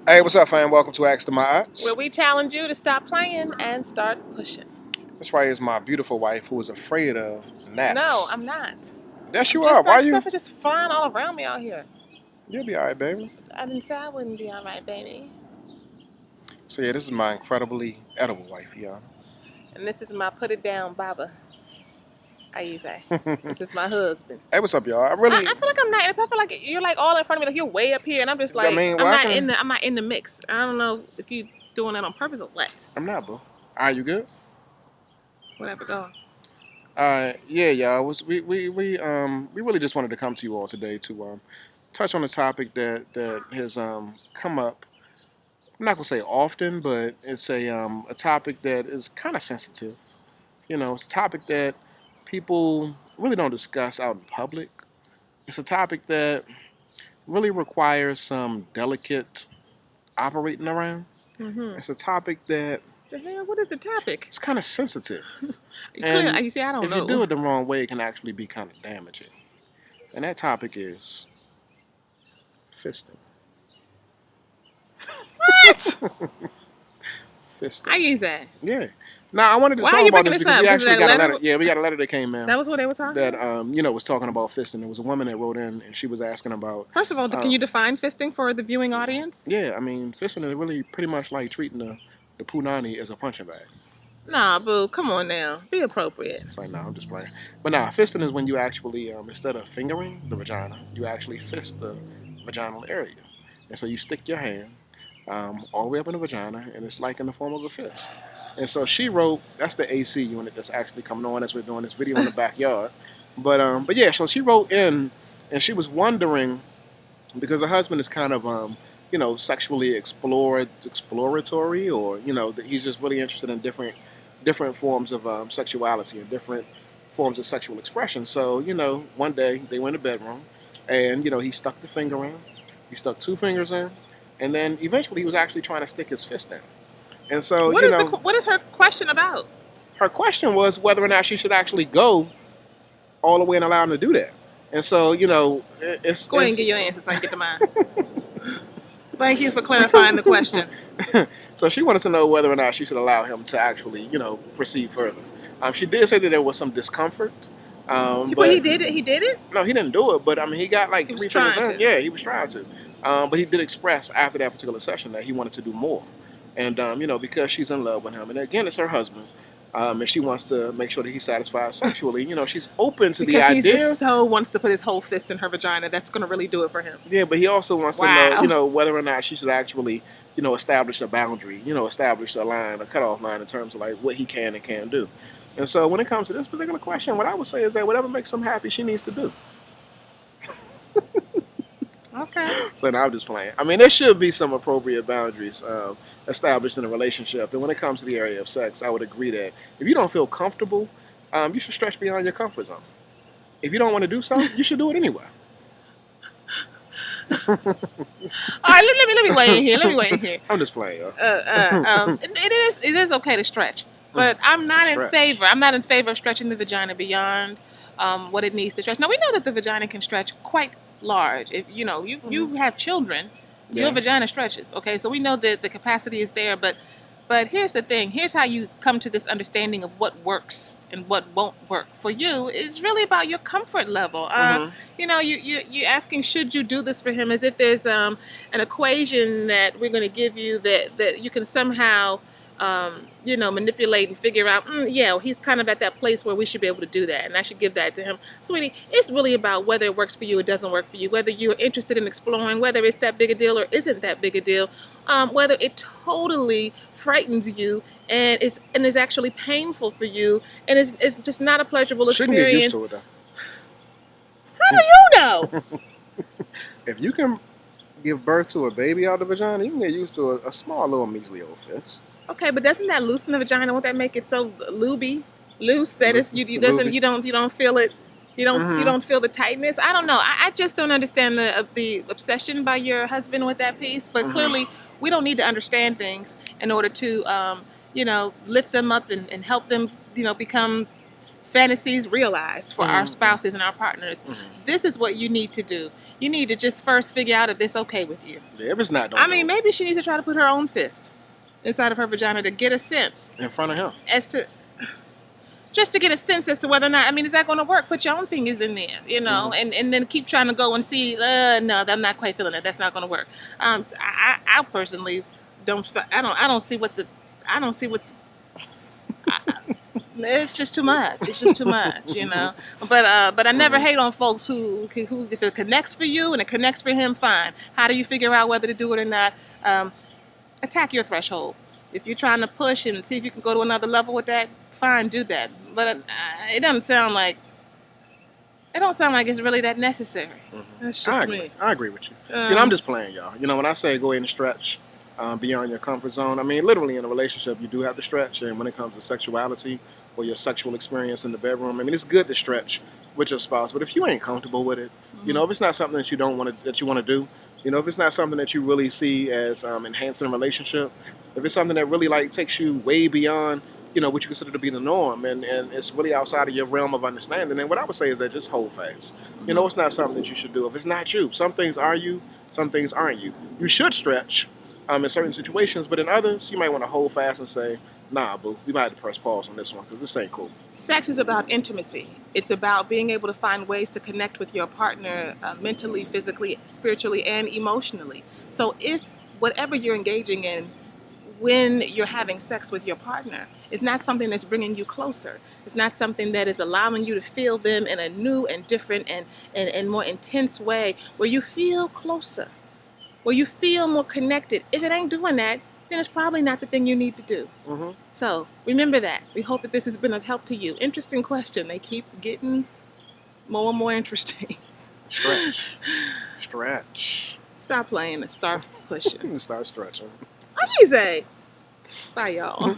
Hey, what's up, fam? Welcome to Ask to My Where Odds. we challenge you to stop playing and start pushing. This right here is my beautiful wife who is afraid of No, gnats. I'm not. Yes, I'm you are. just Why like you? stuff is just flying all around me out here. You'll be all right, baby. I didn't say I wouldn't be all right, baby. So yeah, this is my incredibly edible wife, Yana. And this is my put it down, Baba. Aize. Hey, This is my husband. what's up, y'all? I I really, feel like I'm not. I feel like you're like all in front of me, like you're way up here, and I'm just I like mean, well, I can. I'm not in the mix. I don't know if you doing that on purpose or what. I'm not, boo. Are you good? Whatever, go. Yeah, y'all. We really just wanted to come to you all today to touch on a topic that has come up. I'm not gonna say often, but it's a topic that is kind of sensitive. You know, it's a topic that people really don't discuss out in public. It's a topic that really requires some delicate operating around. Mm-hmm. It's a topic that The hell? What is the topic? it's kind of sensitive. Clearly, And you see, I don't if you do know. it the wrong way, it can actually be kind of damaging. And that topic is fisting. What? Fisting. Aize. Yeah. Now I wanted to Why are talk you about bringing this this because up? we Because of actually that got a letter? letter. Yeah, we got a letter that came in That was what they were talking that about? was talking about fisting. There was a woman that wrote in and she was asking about First of all, can um, you define fisting for the viewing audience? yeah, I mean, fisting is really pretty much like treating the punani as a punching bag. Nah, boo, come on now. Be appropriate. It's like, no, I'm just playing. But nah, fisting is when you actually, instead of fingering the vagina, you actually fist the vaginal area. And so you stick your hand all the way up in the vagina, and it's like in the form of a fist. And so she wrote, that's the AC unit that's actually coming on as we're doing this video in the backyard. But yeah, so she wrote in, and she was wondering because her husband is kind of sexually exploratory, or that he's just really interested in different forms of sexuality and different forms of sexual expression. So one day they went in the bedroom, and he stuck the finger in, he stuck two fingers in, and then eventually he was actually trying to stick his fist in. And so What is her question about? her question was whether or not she should actually go all the way and allow him to do that. And so it's Go ahead and get your answer so I can get to mine. Thank you for clarifying the question. so she wanted to know whether or not she should allow him to actually, proceed further. She did say that there was some discomfort. But he did it. He did it. No, he didn't do it. But I mean, he got like He was three fingers trying in. to. Yeah, he was trying to. But he did express after that particular session that he wanted to do more. And because she's in love with him, and again, it's her husband. And she wants to make sure that he's satisfied sexually. She's open to the Because he idea. just so wants to put his whole fist in her vagina. That's going to really do it for him. Yeah, but he also wants to Wow. know, whether or not she should actually, establish a boundary, establish a line, a cutoff line in terms of like what he can and can't do. And so when it comes to this particular question, what I would say is that whatever makes him happy, she needs to do. Okay. So now I'm just playing. I mean, there should be some appropriate boundaries established in a relationship. And when it comes to the area of sex, I would agree that if you don't feel comfortable, you should stretch beyond your comfort zone. If you don't want to do something, you should do it anyway. All right. Let me weigh in here. Let me weigh in here. I'm just playing, y'all. It is okay to stretch, but I'm not in Stretch. favor. I'm not in favor of stretching the vagina beyond what it needs to stretch. Now we know that the vagina can stretch quite large. If you have children, your Yeah. vagina stretches. Okay, so we know that the capacity is there, but here's the thing. Here's how you come to this understanding of what works and what won't work for you. It's really about your comfort level. You're asking, should you do this for him, as if there's an equation that we're going to give you that you can somehow manipulate and figure out. He's kind of at that place where we should be able to do that, and I should give that to him, sweetie. It's really about whether it works for you or doesn't work for you. Whether you're interested in exploring, whether it's that big a deal or isn't that big a deal. Whether it totally frightens you and is actually painful for you, and it's just not a pleasurable Shouldn't get used experience. to it though. How do you know? If you can give birth to a baby out of the vagina, you can get used to a small little measly old fist. Okay, but doesn't that loosen the vagina? Won't that make it so loose that you don't feel it? You don't feel the tightness. I don't know. I just don't understand the obsession by your husband with that piece. But clearly, we don't need to understand things in order to lift them up and help them become fantasies realized for our spouses and our partners. This is what you need to do. You need to just first figure out if it's okay with you. Yeah, if it's not, don't I do mean, it. maybe she needs to try to put her own fist inside of her vagina to get a sense In front of him. as to, just to get a sense as to whether or not, I mean, is that going to work? Put your own fingers in there, you know, and then keep trying to go and see, no, I'm not quite feeling it. That's not going to work. I personally I don't see what it's just too much. It's just too much, you know. But I never hate on folks who if it connects for you and it connects for him, fine. How do you figure out whether to do it or not? Attack your threshold. If you're trying to push and see if you can go to another level with that, fine, do that. But it don't sound like it's really that necessary. That's just me. I agree with you. You know, I'm just playing, y'all. You know, when I say go ahead and stretch beyond your comfort zone, I mean, literally in a relationship, you do have to stretch. And when it comes to sexuality or your sexual experience in the bedroom, I mean, it's good to stretch with your spouse. But if you ain't comfortable with it, you know, if it's not something that you want to do, you know, if it's not something that you really see as enhancing a relationship, if it's something that really like takes you way beyond, you know, what you consider to be the norm, and it's really outside of your realm of understanding, then what I would say is that just hold fast. You know, it's not something that you should do. If it's not you, some things are you, some things aren't you. You should stretch in certain situations, but in others, you might want to hold fast and say, nah, boo, we might have to press pause on this one because this ain't cool. Sex is about intimacy. It's about being able to find ways to connect with your partner mentally, physically, spiritually, and emotionally. So if whatever you're engaging in when you're having sex with your partner, it's not something that's bringing you closer. It's not something that is allowing you to feel them in a new and different and more intense way where you feel closer, where you feel more connected. If it ain't doing that, then it's probably not the thing you need to do. So remember that. We hope that this has been of help to you. Interesting question. They keep getting more and more interesting. Stretch. Stretch. Stop playing and start pushing. Start stretching. Easy. Bye, y'all.